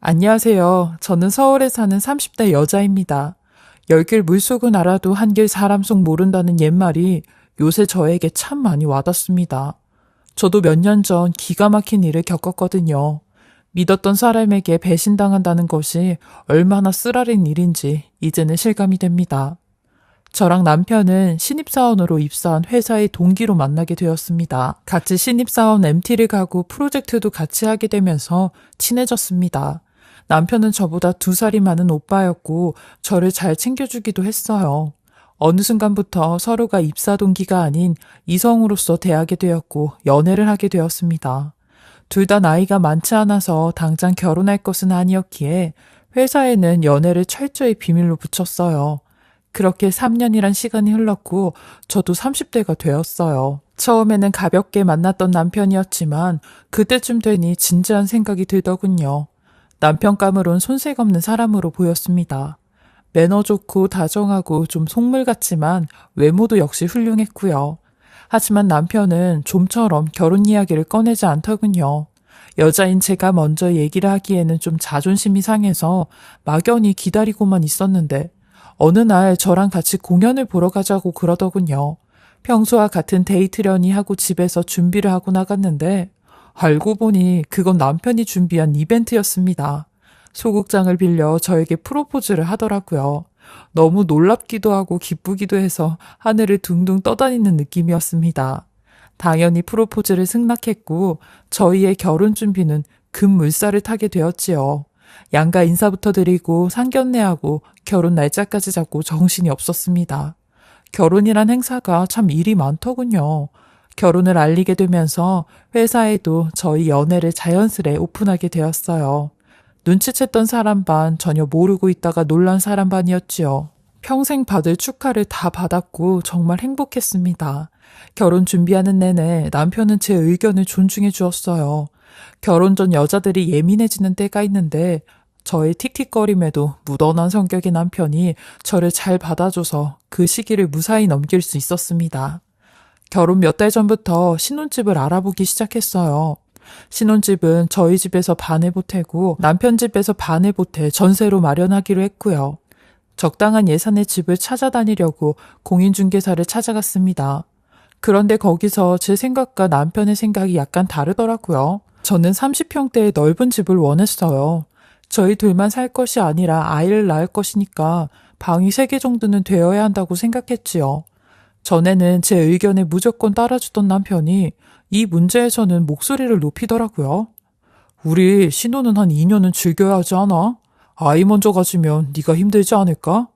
안녕하세요. 저는 서울에 사는 30대 여자입니다. 열길 물속은 알아도 한길 사람 속 모른다는 옛말이 요새 저에게 참 많이 와닿습니다. 저도 몇 년 전 기가 막힌 일을 겪었거든요. 믿었던 사람에게 배신당한다는 것이 얼마나 쓰라린 일인지 이제는 실감이 됩니다. 저랑 남편은 신입사원으로 입사한 회사의 동기로 만나게 되었습니다. 같이 신입사원 MT를 가고 프로젝트도 같이 하게 되면서 친해졌습니다. 남편은 저보다 2살이 많은 오빠였고 저를 잘 챙겨주기도 했어요. 어느 순간부터 서로가 입사 동기가 아닌 이성으로서 대하게 되었고 연애를 하게 되었습니다. 둘 다 나이가 많지 않아서 당장 결혼할 것은 아니었기에 회사에는 연애를 철저히 비밀로 붙였어요. 그렇게 3년이란 시간이 흘렀고 저도 30대가 되었어요. 처음에는 가볍게 만났던 남편이었지만 그때쯤 되니 진지한 생각이 들더군요. 남편감으론 손색 없는 사람으로 보였습니다. 매너 좋고 다정하고 좀 속물 같지만 외모도 역시 훌륭했고요. 하지만 남편은 좀처럼 결혼 이야기를 꺼내지 않더군요. 여자인 제가 먼저 얘기를 하기에는 좀 자존심이 상해서 막연히 기다리고만 있었는데 어느 날 저랑 같이 공연을 보러 가자고 그러더군요. 평소와 같은 데이트려니 하고 집에서 준비를 하고 나갔는데 알고 보니 그건 남편이 준비한 이벤트였습니다. 소극장을 빌려 저에게 프로포즈를 하더라고요. 너무 놀랍기도 하고 기쁘기도 해서 하늘을 둥둥 떠다니는 느낌이었습니다. 당연히 프로포즈를 승낙했고 저희의 결혼 준비는 급물살을 타게 되었지요. 양가 인사부터 드리고 상견례하고 결혼 날짜까지 잡고 정신이 없었습니다. 결혼이란 행사가 참 일이 많더군요. 결혼을 알리게 되면서 회사에도 저희 연애를 자연스레 오픈하게 되었어요. 눈치챘던 사람 반, 전혀 모르고 있다가 놀란 사람 반이었지요. 평생 받을 축하를 다 받았고 정말 행복했습니다. 결혼 준비하는 내내 남편은 제 의견을 존중해 주었어요. 결혼 전 여자들이 예민해지는 때가 있는데 저의 틱틱거림에도 무던한 성격의 남편이 저를 잘 받아줘서 그 시기를 무사히 넘길 수 있었습니다. 결혼 몇 달 전부터 신혼집을 알아보기 시작했어요. 신혼집은 저희 집에서 반을 보태고 남편 집에서 반을 보태 전세로 마련하기로 했고요. 적당한 예산의 집을 찾아다니려고 공인중개사를 찾아갔습니다. 그런데 거기서 제 생각과 남편의 생각이 약간 다르더라고요. 저는 30평대의 넓은 집을 원했어요. 저희 둘만 살 것이 아니라 아이를 낳을 것이니까 방이 3개 정도는 되어야 한다고 생각했지요. 전에는 제 의견에 무조건 따라주던 남편이 이 문제에서는 목소리를 높이더라고요. 우리 신혼은 한 2년은 즐겨야 하지 않아? 아이 먼저 가지면 네가 힘들지 않을까?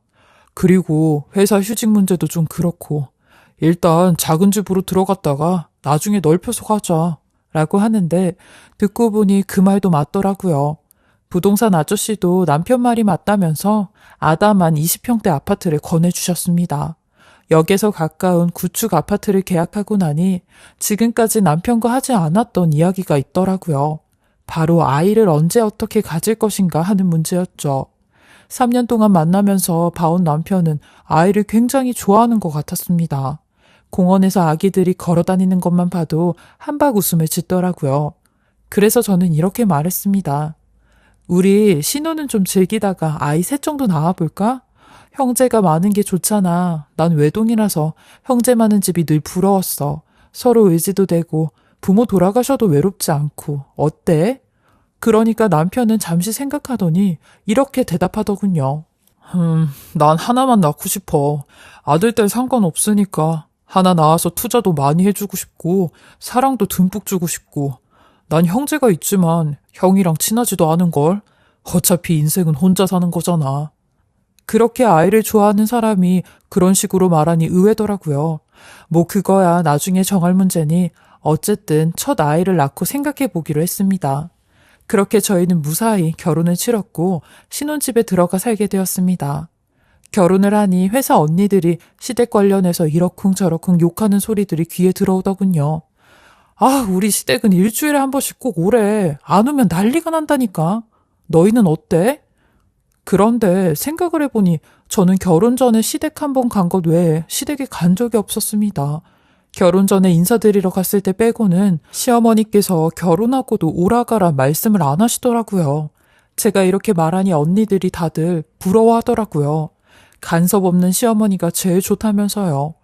그리고 회사 휴직 문제도 좀 그렇고 일단 작은 집으로 들어갔다가 나중에 넓혀서 가자 라고 하는데 듣고 보니 그 말도 맞더라고요. 부동산 아저씨도 남편 말이 맞다면서 아담한 20평대 아파트를 권해주셨습니다. 역에서 가까운 구축 아파트를 계약하고 나니 지금까지 남편과 하지 않았던 이야기가 있더라고요. 바로 아이를 언제 어떻게 가질 것인가 하는 문제였죠. 3년 동안 만나면서 봐온 남편은 아이를 굉장히 좋아하는 것 같았습니다. 공원에서 아기들이 걸어다니는 것만 봐도 한박 웃음을 짓더라고요. 그래서 저는 이렇게 말했습니다. 우리 신혼은 좀 즐기다가 아이 셋 정도 낳아볼까? 형제가 많은 게 좋잖아. 난 외동이라서 형제 많은 집이 늘 부러웠어. 서로 의지도 되고 부모 돌아가셔도 외롭지 않고. 어때? 그러니까 남편은 잠시 생각하더니 이렇게 대답하더군요. 난 하나만 낳고 싶어. 아들, 딸 상관없으니까. 하나 낳아서 투자도 많이 해주고 싶고 사랑도 듬뿍 주고 싶고. 난 형제가 있지만 형이랑 친하지도 않은걸. 어차피 인생은 혼자 사는 거잖아. 그렇게 아이를 좋아하는 사람이 그런 식으로 말하니 의외더라고요. 뭐 그거야 나중에 정할 문제니 어쨌든 첫 아이를 낳고 생각해 보기로 했습니다. 그렇게 저희는 무사히 결혼을 치렀고 신혼집에 들어가 살게 되었습니다. 결혼을 하니 회사 언니들이 시댁 관련해서 이러쿵저러쿵 욕하는 소리들이 귀에 들어오더군요. 아, 우리 시댁은 일주일에 한 번씩 꼭 오래. 안 오면 난리가 난다니까. 너희는 어때? 그런데 생각을 해보니 저는 결혼 전에 시댁 한 번 간 것 외에 시댁에 간 적이 없었습니다. 결혼 전에 인사드리러 갔을 때 빼고는 시어머니께서 결혼하고도 오라가라 말씀을 안 하시더라고요. 제가 이렇게 말하니 언니들이 다들 부러워하더라고요. 간섭 없는 시어머니가 제일 좋다면서요.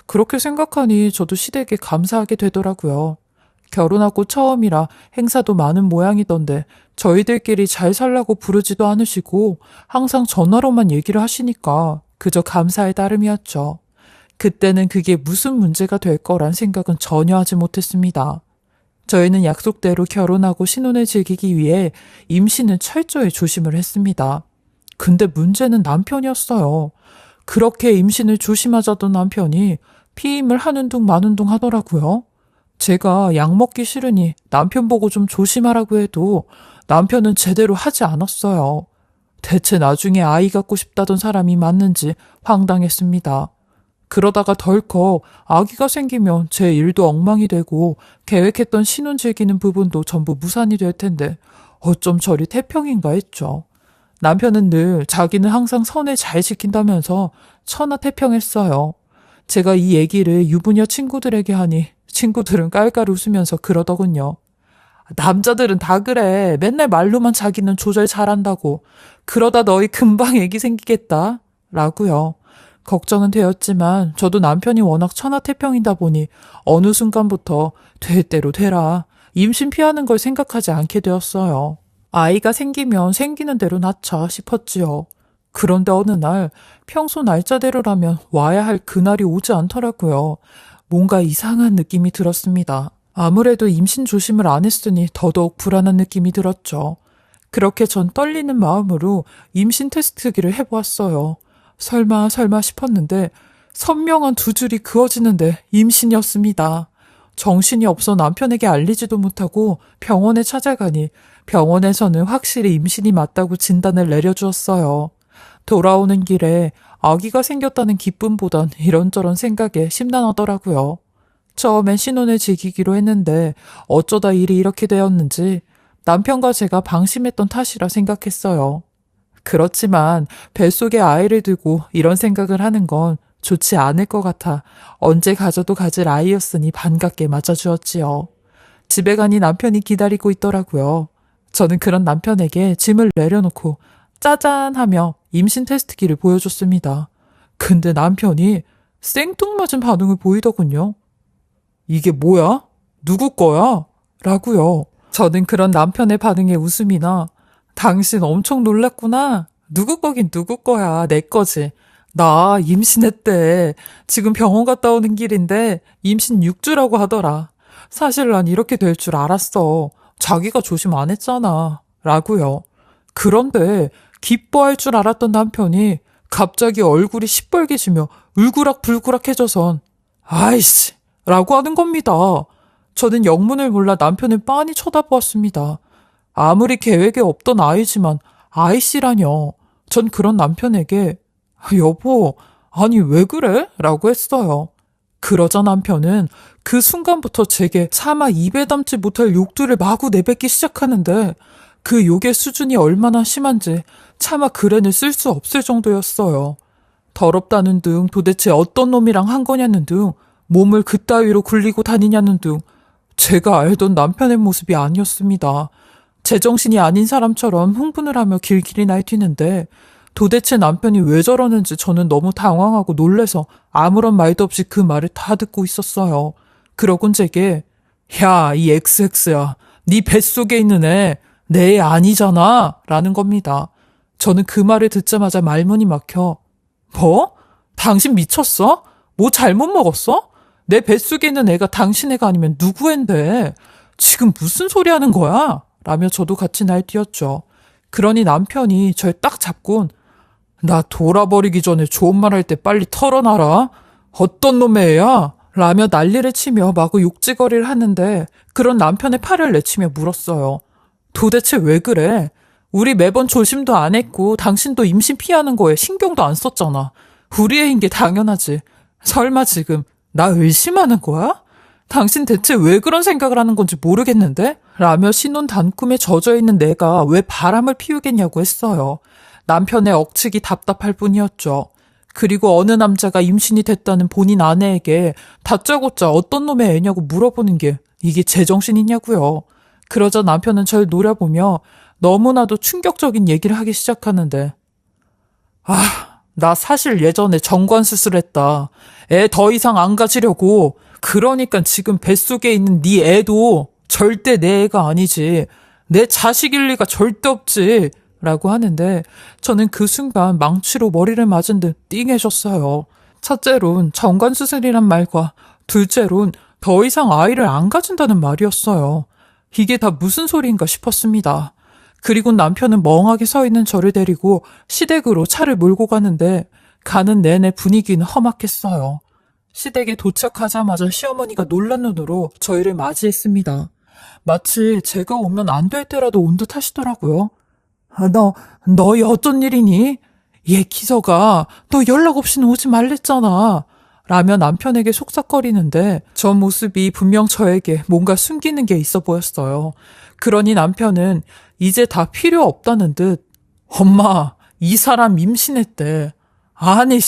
그렇게 생각하니 저도 시댁에 감사하게 되더라고요. 결혼하고 처음이라 행사도 많은 모양이던데 저희들끼리 잘 살라고 부르지도 않으시고 항상 전화로만 얘기를 하시니까 그저 감사의 따름이었죠. 그때는 그게 무슨 문제가 될 거란 생각은 전혀 하지 못했습니다. 저희는 약속대로 결혼하고 신혼을 즐기기 위해 임신은 철저히 조심을 했습니다. 근데 문제는 남편이었어요. 그렇게 임신을 조심하자던 남편이 피임을 하는 둥 마는 둥 하더라고요. 제가 약 먹기 싫으니 남편 보고 좀 조심하라고 해도 남편은 제대로 하지 않았어요. 대체 나중에 아이 갖고 싶다던 사람이 맞는지 황당했습니다. 그러다가 덜컥 아기가 생기면 제 일도 엉망이 되고 계획했던 신혼 즐기는 부분도 전부 무산이 될 텐데 어쩜 저리 태평인가 했죠. 남편은 늘 자기는 항상 선을 잘 지킨다면서 천하태평했어요. 제가 이 얘기를 유부녀 친구들에게 하니 친구들은 깔깔 웃으면서 그러더군요. 남자들은 다 그래. 맨날 말로만 자기는 조절 잘한다고. 그러다 너희 금방 애기 생기겠다. 라고요. 걱정은 되었지만 저도 남편이 워낙 천하태평이다 보니 어느 순간부터 될 대로 되라. 임신 피하는 걸 생각하지 않게 되었어요. 아이가 생기면 생기는 대로 낳자 싶었지요. 그런데 어느 날 평소 날짜대로라면 와야 할 그날이 오지 않더라고요. 뭔가 이상한 느낌이 들었습니다. 아무래도 임신 조심을 안 했으니 더더욱 불안한 느낌이 들었죠. 그렇게 전 떨리는 마음으로 임신 테스트기를 해보았어요. 설마 싶었는데 선명한 두 줄이 그어지는데 임신이었습니다. 정신이 없어 남편에게 알리지도 못하고 병원에 찾아가니 병원에서는 확실히 임신이 맞다고 진단을 내려주었어요. 돌아오는 길에 아기가 생겼다는 기쁨보단 이런저런 생각에 심란하더라고요. 처음엔 신혼을 즐기기로 했는데 어쩌다 일이 이렇게 되었는지 남편과 제가 방심했던 탓이라 생각했어요. 그렇지만 뱃속에 아이를 두고 이런 생각을 하는 건 좋지 않을 것 같아 언제 가져도 가질 아이였으니 반갑게 맞아주었지요. 집에 가니 남편이 기다리고 있더라고요. 저는 그런 남편에게 짐을 내려놓고 짜잔 하며 임신 테스트기를 보여줬습니다. 근데 남편이 생뚱맞은 반응을 보이더군요. 이게 뭐야? 누구 거야? 라고요. 저는 그런 남편의 반응에 웃음이 나 당신 엄청 놀랐구나. 누구 거긴 누구 거야. 내 거지. 나 임신했대. 지금 병원 갔다 오는 길인데 임신 6주라고 하더라. 사실 난 이렇게 될 줄 알았어. 자기가 조심 안 했잖아. 라고요. 그런데 기뻐할 줄 알았던 남편이 갑자기 얼굴이 시뻘개지며 울그락불그락해져선 아이씨 라고 하는 겁니다. 저는 영문을 몰라 남편을 빤히 쳐다보았습니다. 아무리 계획에 없던 아이지만 아이씨라뇨. 전 그런 남편에게 여보, 아니 왜 그래? 라고 했어요. 그러자 남편은 그 순간부터 제게 차마 입에 담지 못할 욕들을 마구 내뱉기 시작하는데 그 욕의 수준이 얼마나 심한지 차마 글에는 쓸 수 없을 정도였어요. 더럽다는 등 도대체 어떤 놈이랑 한 거냐는 등 몸을 그따위로 굴리고 다니냐는 등 제가 알던 남편의 모습이 아니었습니다. 제정신이 아닌 사람처럼 흥분을 하며 길길이 날뛰는데 도대체 남편이 왜 저러는지 저는 너무 당황하고 놀래서 아무런 말도 없이 그 말을 다 듣고 있었어요. 그러곤 제게 야, 이 XX야. 네 뱃속에 있는 애 내 애 아니잖아. 라는 겁니다. 저는 그 말을 듣자마자 말문이 막혀 뭐? 당신 미쳤어? 뭐 잘못 먹었어? 내 뱃속에 있는 애가 당신 애가 아니면 누구 앤데? 지금 무슨 소리 하는 거야? 라며 저도 같이 날뛰었죠. 그러니 남편이 절 딱 잡곤 나 돌아버리기 전에 좋은 말 할 때 빨리 털어놔라. 어떤 놈의 애야? 라며 난리를 치며 마구 욕지거리를 하는데 그런 남편의 팔을 내치며 물었어요. 도대체 왜 그래? 우리 매번 조심도 안 했고 당신도 임신 피하는 거에 신경도 안 썼잖아. 우리 애인 게 당연하지. 설마 지금 나 의심하는 거야? 당신 대체 왜 그런 생각을 하는 건지 모르겠는데? 라며 신혼 단꿈에 젖어있는 내가 왜 바람을 피우겠냐고 했어요. 남편의 억측이 답답할 뿐이었죠. 그리고 어느 남자가 임신이 됐다는 본인 아내에게 다짜고짜 어떤 놈의 애냐고 물어보는 게 이게 제정신이냐고요. 그러자 남편은 절 노려보며 너무나도 충격적인 얘기를 하기 시작하는데, 나 사실 예전에 정관 수술했다. 애 더 이상 안 가지려고. 그러니까 지금 뱃속에 있는 네 애도 절대 내 애가 아니지. 내 자식일 리가 절대 없지. 라고 하는데 저는 그 순간 망치로 머리를 맞은 듯 띵해졌어요. 첫째론 정관 수술이란 말과 둘째론 더 이상 아이를 안 가진다는 말이었어요. 이게 다 무슨 소리인가 싶었습니다. 그리고 남편은 멍하게 서 있는 저를 데리고 시댁으로 차를 몰고 가는데 가는 내내 분위기는 험악했어요. 시댁에 도착하자마자 시어머니가 놀란 눈으로 저희를 맞이했습니다. 마치 제가 오면 안 될 때라도 온 듯 하시더라고요. 너희 어쩐 일이니? 얘 기서가 너 연락 없이는 오지 말랬잖아. 라며 남편에게 속삭거리는데 저 모습이 분명 저에게 뭔가 숨기는 게 있어 보였어요. 그러니 남편은 이제 다 필요 없다는 듯 엄마, 이 사람 임신했대. 아니,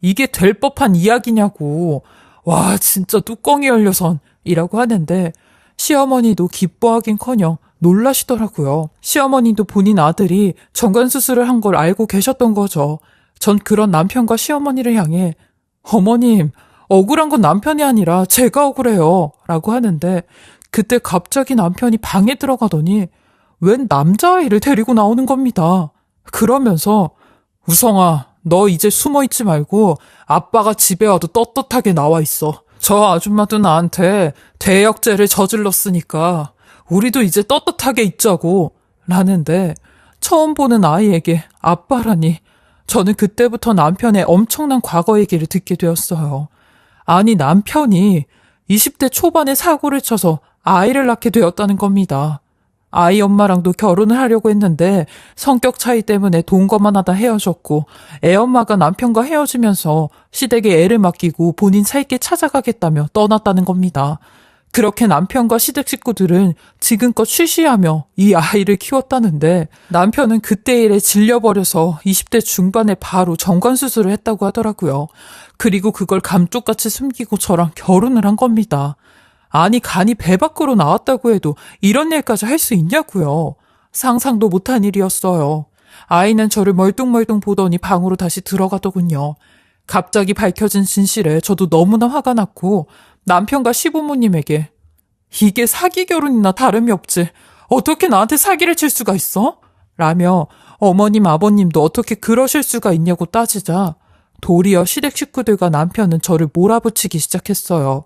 이게 될 법한 이야기냐고. 와, 진짜 뚜껑이 열려선 이라고 하는데 시어머니도 기뻐하긴커녕 놀라시더라고요. 시어머니도 본인 아들이 정관수술을 한 걸 알고 계셨던 거죠. 전 그런 남편과 시어머니를 향해 어머님, 억울한 건 남편이 아니라 제가 억울해요. 라고 하는데 그때 갑자기 남편이 방에 들어가더니 웬 남자아이를 데리고 나오는 겁니다. 그러면서 우성아, 너 이제 숨어있지 말고 아빠가 집에 와도 떳떳하게 나와 있어. 저 아줌마도 나한테 대역죄를 저질렀으니까 우리도 이제 떳떳하게 있자고 라는데 처음 보는 아이에게 아빠라니 저는 그때부터 남편의 엄청난 과거 얘기를 듣게 되었어요. 아니 남편이 20대 초반에 사고를 쳐서 아이를 낳게 되었다는 겁니다. 아이 엄마랑도 결혼을 하려고 했는데 성격 차이 때문에 동거만 하다 헤어졌고 애 엄마가 남편과 헤어지면서 시댁에 애를 맡기고 본인 살 길 찾아가겠다며 떠났다는 겁니다. 그렇게 남편과 시댁 식구들은 지금껏 쉬쉬하며 이 아이를 키웠다는데 남편은 그때 일에 질려버려서 20대 중반에 바로 정관수술을 했다고 하더라고요. 그리고 그걸 감쪽같이 숨기고 저랑 결혼을 한 겁니다. 아니 간이 배 밖으로 나왔다고 해도 이런 일까지 할 수 있냐고요. 상상도 못한 일이었어요. 아이는 저를 멀뚱멀뚱 보더니 방으로 다시 들어가더군요. 갑자기 밝혀진 진실에 저도 너무나 화가 났고 남편과 시부모님에게 이게 사기 결혼이나 다름이 없지. 어떻게 나한테 사기를 칠 수가 있어? 라며 어머님 아버님도 어떻게 그러실 수가 있냐고 따지자 도리어 시댁 식구들과 남편은 저를 몰아붙이기 시작했어요.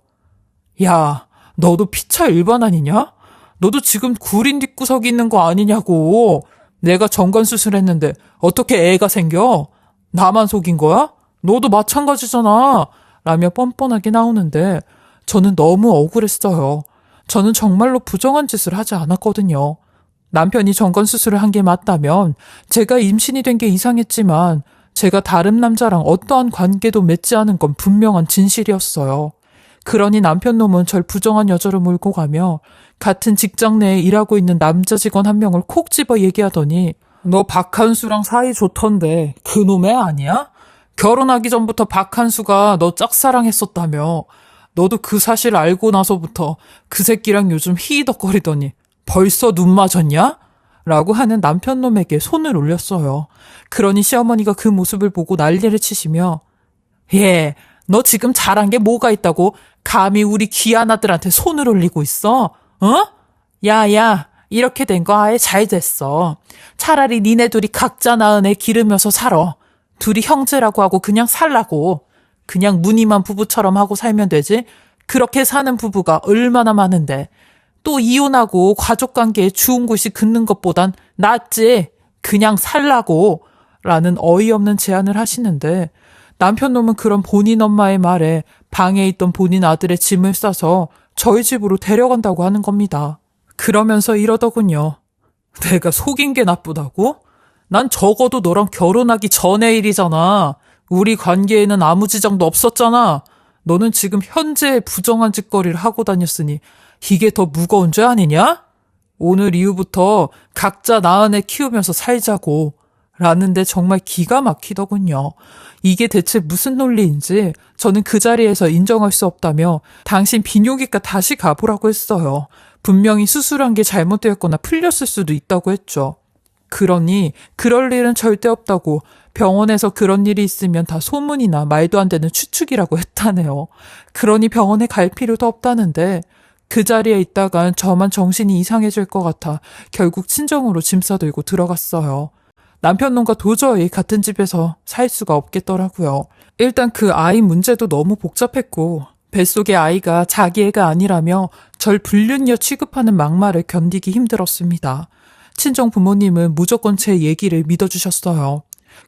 야, 너도 피차 일반 아니냐? 너도 지금 구린 뒷구석이 있는 거 아니냐고. 내가 정관수술했는데 어떻게 애가 생겨? 나만 속인 거야? 너도 마찬가지잖아. 라며 뻔뻔하게 나오는데 저는 너무 억울했어요. 저는 정말로 부정한 짓을 하지 않았거든요. 남편이 정관수술을 한 게 맞다면 제가 임신이 된 게 이상했지만 제가 다른 남자랑 어떠한 관계도 맺지 않은 건 분명한 진실이었어요. 그러니 남편 놈은 절 부정한 여자로 몰고 가며 같은 직장 내에 일하고 있는 남자 직원 한 명을 콕 집어 얘기하더니 너 박한수랑 사이 좋던데 그 놈애 아니야? 결혼하기 전부터 박한수가 너 짝사랑했었다며. 너도 그 사실 알고 나서부터 그 새끼랑 요즘 히히덕거리더니 벌써 눈 맞았냐? 라고 하는 남편 놈에게 손을 올렸어요. 그러니 시어머니가 그 모습을 보고 난리를 치시며 예, 너 지금 잘한 게 뭐가 있다고 감히 우리 귀한 아들한테 손을 올리고 있어? 어? 야, 이렇게 된 거 아예 잘 됐어. 차라리 니네 둘이 각자 낳은 애 기르면서 살아. 둘이 형제라고 하고 그냥 살라고. 그냥 무늬만 부부처럼 하고 살면 되지. 그렇게 사는 부부가 얼마나 많은데. 또 이혼하고 가족관계에 주운 곳이 긋는 것보단 낫지. 그냥 살라고. 라는 어이없는 제안을 하시는데 남편 놈은 그런 본인 엄마의 말에 방에 있던 본인 아들의 짐을 싸서 저희 집으로 데려간다고 하는 겁니다. 그러면서 이러더군요. 내가 속인 게 나쁘다고? 난 적어도 너랑 결혼하기 전의 일이잖아. 우리 관계에는 아무 지장도 없었잖아. 너는 지금 현재의 부정한 짓거리를 하고 다녔으니 이게 더 무거운 죄 아니냐? 오늘 이후부터 각자 낳은 애 키우면서 살자고. 라는데 정말 기가 막히더군요. 이게 대체 무슨 논리인지 저는 그 자리에서 인정할 수 없다며 당신 비뇨기과 다시 가보라고 했어요. 분명히 수술한 게 잘못되었거나 풀렸을 수도 있다고 했죠. 그러니 그럴 일은 절대 없다고, 병원에서 그런 일이 있으면 다 소문이나 말도 안 되는 추측이라고 했다네요. 그러니 병원에 갈 필요도 없다는데 그 자리에 있다간 저만 정신이 이상해질 것 같아 결국 친정으로 짐 싸들고 들어갔어요. 남편 놈과 도저히 같은 집에서 살 수가 없겠더라고요. 일단 그 아이 문제도 너무 복잡했고 뱃속의 아이가 자기 애가 아니라며 절 불륜녀 취급하는 막말을 견디기 힘들었습니다. 친정 부모님은 무조건 제 얘기를 믿어주셨어요.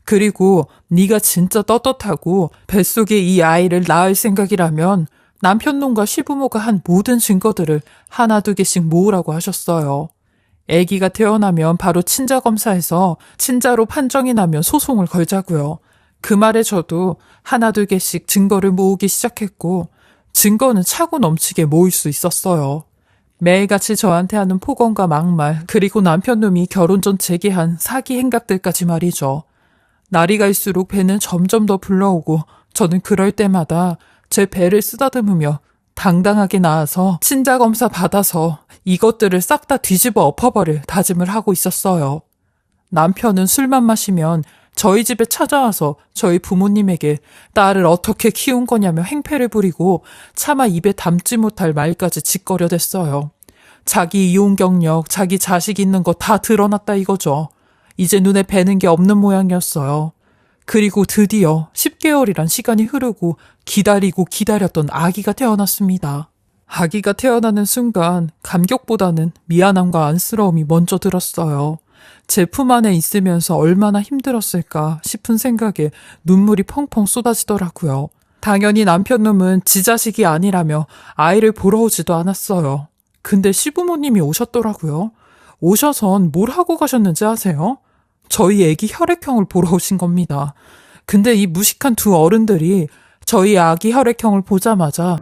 그리고 네가 진짜 떳떳하고 뱃속에 이 아이를 낳을 생각이라면 남편놈과 시부모가 한 모든 증거들을 하나 두 개씩 모으라고 하셨어요. 아기가 태어나면 바로 친자검사에서 친자로 판정이 나면 소송을 걸자고요. 그 말에 저도 하나 두 개씩 증거를 모으기 시작했고 증거는 차고 넘치게 모일 수 있었어요. 매일같이 저한테 하는 폭언과 막말, 그리고 남편놈이 결혼 전 제게 한 사기 행각들까지 말이죠. 날이 갈수록 배는 점점 더 불러오고 저는 그럴 때마다 제 배를 쓰다듬으며 당당하게 나와서 친자검사 받아서 이것들을 싹 다 뒤집어 엎어버릴 다짐을 하고 있었어요. 남편은 술만 마시면 저희 집에 찾아와서 저희 부모님에게 딸을 어떻게 키운 거냐며 행패를 부리고 차마 입에 담지 못할 말까지 짓거려댔어요. 자기 이혼 경력, 자기 자식 있는 거 다 드러났다 이거죠. 이제 눈에 뵈는 게 없는 모양이었어요. 그리고 드디어 10개월이란 시간이 흐르고 기다리고 기다렸던 아기가 태어났습니다. 아기가 태어나는 순간 감격보다는 미안함과 안쓰러움이 먼저 들었어요. 제 품 안에 있으면서 얼마나 힘들었을까 싶은 생각에 눈물이 펑펑 쏟아지더라고요. 당연히 남편놈은 지 자식이 아니라며 아이를 보러 오지도 않았어요. 근데 시부모님이 오셨더라고요. 오셔선 뭘 하고 가셨는지 아세요? 저희 애기 혈액형을 보러 오신 겁니다. 근데 이 무식한 두 어른들이 저희 아기 혈액형을 보자마자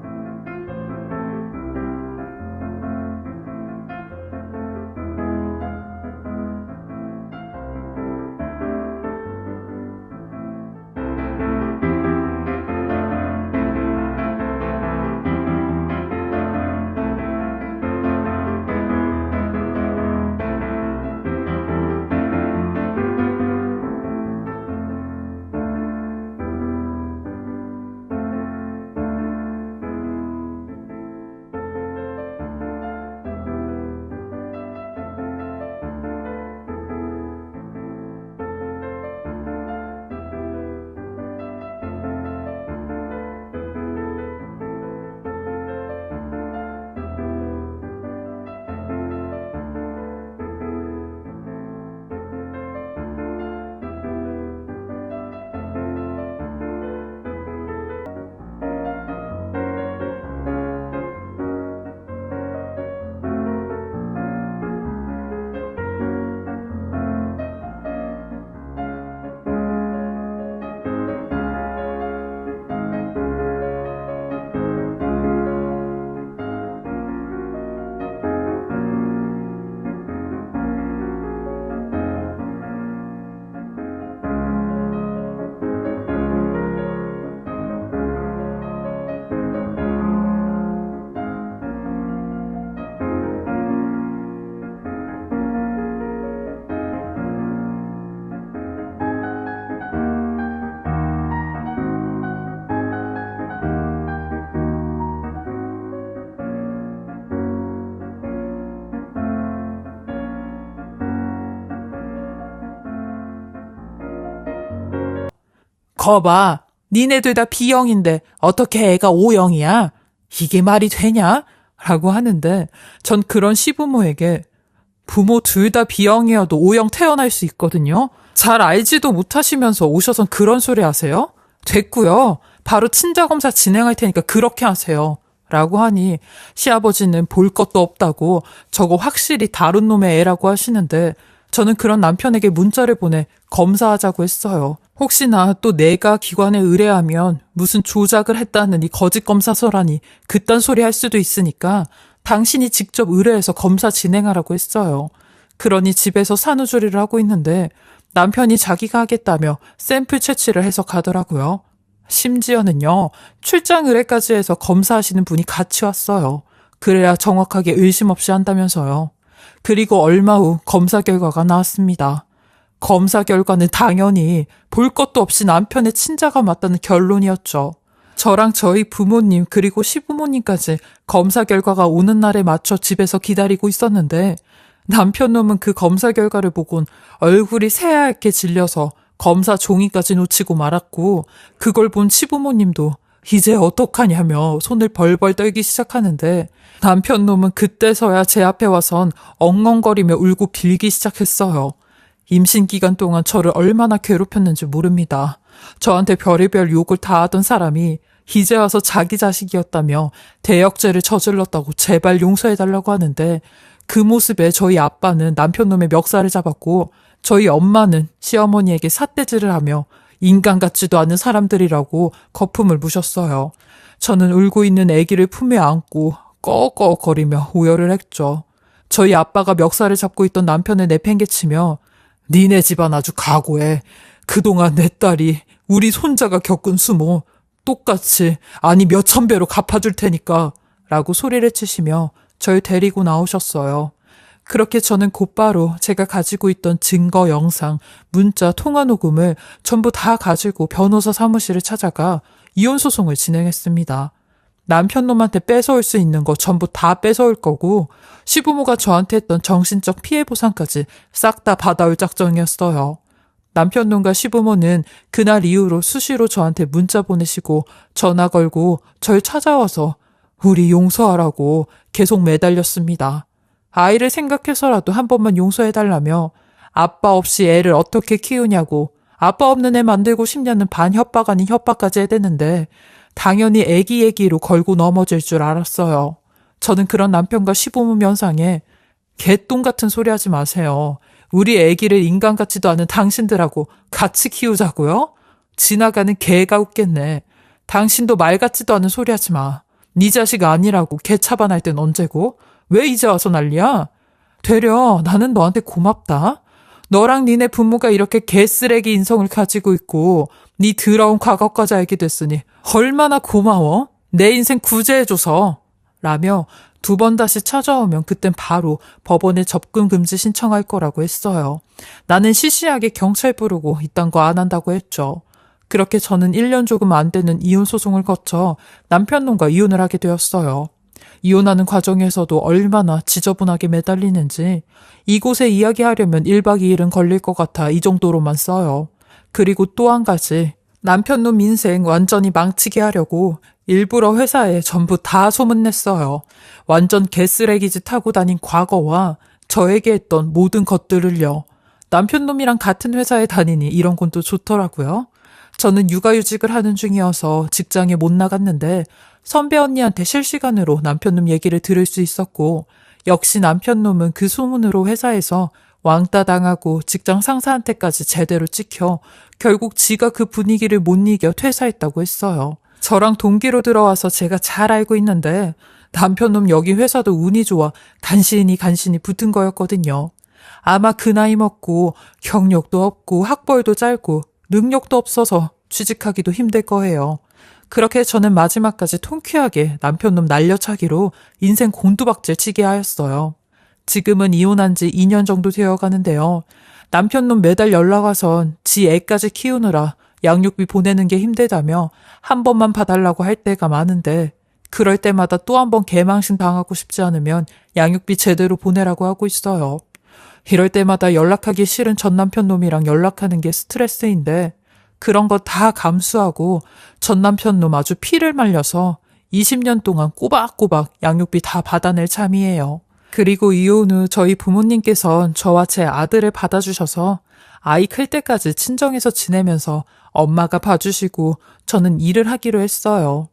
거봐, 니네들 다 B형인데 어떻게 애가 O형이야? 이게 말이 되냐? 라고 하는데 전 그런 시부모에게 부모 둘 다 B형이어도 O형 태어날 수 있거든요. 잘 알지도 못하시면서 오셔선 그런 소리 하세요? 됐고요. 바로 친자검사 진행할 테니까 그렇게 하세요. 라고 하니 시아버지는 볼 것도 없다고 저거 확실히 다른 놈의 애라고 하시는데 저는 그런 남편에게 문자를 보내 검사하자고 했어요. 혹시나 또 내가 기관에 의뢰하면 무슨 조작을 했다는 이 거짓 검사서라니 그딴 소리 할 수도 있으니까 당신이 직접 의뢰해서 검사 진행하라고 했어요. 그러니 집에서 산후조리를 하고 있는데 남편이 자기가 하겠다며 샘플 채취를 해서 가더라고요. 심지어는요, 출장 의뢰까지 해서 검사하시는 분이 같이 왔어요. 그래야 정확하게 의심 없이 한다면서요. 그리고 얼마 후 검사 결과가 나왔습니다. 검사 결과는 당연히 볼 것도 없이 남편의 친자가 맞다는 결론이었죠. 저랑 저희 부모님 그리고 시부모님까지 검사 결과가 오는 날에 맞춰 집에서 기다리고 있었는데 남편 놈은 그 검사 결과를 보곤 얼굴이 새하얗게 질려서 검사 종이까지 놓치고 말았고 그걸 본 시부모님도 이제 어떡하냐며 손을 벌벌 떨기 시작하는데 남편 놈은 그때서야 제 앞에 와선 엉엉거리며 울고 빌기 시작했어요. 임신 기간 동안 저를 얼마나 괴롭혔는지 모릅니다. 저한테 별의별 욕을 다 하던 사람이 이제 와서 자기 자식이었다며 대역죄를 저질렀다고 제발 용서해달라고 하는데 그 모습에 저희 아빠는 남편 놈의 멱살을 잡았고 저희 엄마는 시어머니에게 삿대질을 하며 인간 같지도 않은 사람들이라고 거품을 부셨어요. 저는 울고 있는 아기를 품에 안고 꺼꺼거리며 오열을 했죠. 저희 아빠가 멱살을 잡고 있던 남편을 내팽개치며 니네 집안 아주 각오해. 그동안 내 딸이 우리 손자가 겪은 수모 똑같이 아니 몇천 배로 갚아줄 테니까 라고 소리를 치시며 절 데리고 나오셨어요. 그렇게 저는 곧바로 제가 가지고 있던 증거 영상, 문자, 통화 녹음을 전부 다 가지고 변호사 사무실을 찾아가 이혼 소송을 진행했습니다. 남편 놈한테 뺏어올 수 있는 거 전부 다 뺏어올 거고 시부모가 저한테 했던 정신적 피해 보상까지 싹 다 받아올 작정이었어요. 남편 놈과 시부모는 그날 이후로 수시로 저한테 문자 보내시고 전화 걸고 절 찾아와서 우리 용서하라고 계속 매달렸습니다. 아이를 생각해서라도 한 번만 용서해달라며 아빠 없이 애를 어떻게 키우냐고 아빠 없는 애 만들고 싶냐는 반 협박 아닌 협박까지 해대는데 당연히 애기 얘기로 걸고 넘어질 줄 알았어요. 저는 그런 남편과 시부모 면상에 개똥 같은 소리 하지 마세요. 우리 애기를 인간 같지도 않은 당신들하고 같이 키우자고요? 지나가는 개가 웃겠네. 당신도 말 같지도 않은 소리 하지 마. 네 자식 아니라고 개 차반할 땐 언제고? 왜 이제 와서 난리야? 되려 나는 너한테 고맙다. 너랑 니네 부모가 이렇게 개쓰레기 인성을 가지고 있고 네 더러운 과거까지 알게 됐으니 얼마나 고마워. 내 인생 구제해줘서. 라며 두 번 다시 찾아오면 그땐 바로 법원에 접근 금지 신청할 거라고 했어요. 나는 시시하게 경찰 부르고 이딴 거 안 한다고 했죠. 그렇게 저는 1년 조금 안 되는 이혼 소송을 거쳐 남편 놈과 이혼을 하게 되었어요. 이혼하는 과정에서도 얼마나 지저분하게 매달리는지 이곳에 이야기하려면 1박 2일은 걸릴 것 같아 이 정도로만 써요. 그리고 또 한 가지 남편 놈 인생 완전히 망치게 하려고 일부러 회사에 전부 다 소문냈어요. 완전 개쓰레기 짓 하고 다닌 과거와 저에게 했던 모든 것들을요. 남편 놈이랑 같은 회사에 다니니 이런 건 또 좋더라고요. 저는 육아휴직을 하는 중이어서 직장에 못 나갔는데 선배 언니한테 실시간으로 남편 놈 얘기를 들을 수 있었고 역시 남편 놈은 그 소문으로 회사에서 왕따 당하고 직장 상사한테까지 제대로 찍혀 결국 지가 그 분위기를 못 이겨 퇴사했다고 했어요. 저랑 동기로 들어와서 제가 잘 알고 있는데 남편 놈 여기 회사도 운이 좋아 간신히 붙은 거였거든요. 아마 그 나이 먹고 경력도 없고 학벌도 짧고 능력도 없어서 취직하기도 힘들 거예요. 그렇게 저는 마지막까지 통쾌하게 남편 놈 날려차기로 인생 곤두박질 치게 하였어요. 지금은 이혼한 지 2년 정도 되어 가는데요. 남편 놈 매달 연락 와선 지 애까지 키우느라 양육비 보내는 게 힘들다며 한 번만 봐달라고 할 때가 많은데 그럴 때마다 또 한 번 개망신 당하고 싶지 않으면 양육비 제대로 보내라고 하고 있어요. 이럴 때마다 연락하기 싫은 전 남편 놈이랑 연락하는 게 스트레스인데 그런 거 다 감수하고 전 남편 놈 아주 피를 말려서 20년 동안 꼬박꼬박 양육비 다 받아낼 참이에요. 그리고 이혼 후 저희 부모님께선 저와 제 아들을 받아주셔서 아이 클 때까지 친정에서 지내면서 엄마가 봐주시고 저는 일을 하기로 했어요.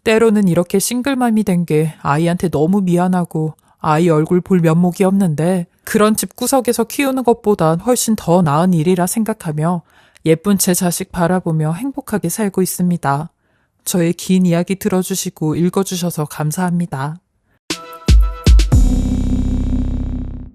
때로는 이렇게 싱글맘이 된 게 아이한테 너무 미안하고 아이 얼굴 볼 면목이 없는데 그런 집구석에서 키우는 것보단 훨씬 더 나은 일이라 생각하며 예쁜 제 자식 바라보며 행복하게 살고 있습니다. 저의 긴 이야기 들어주시고 읽어주셔서 감사합니다.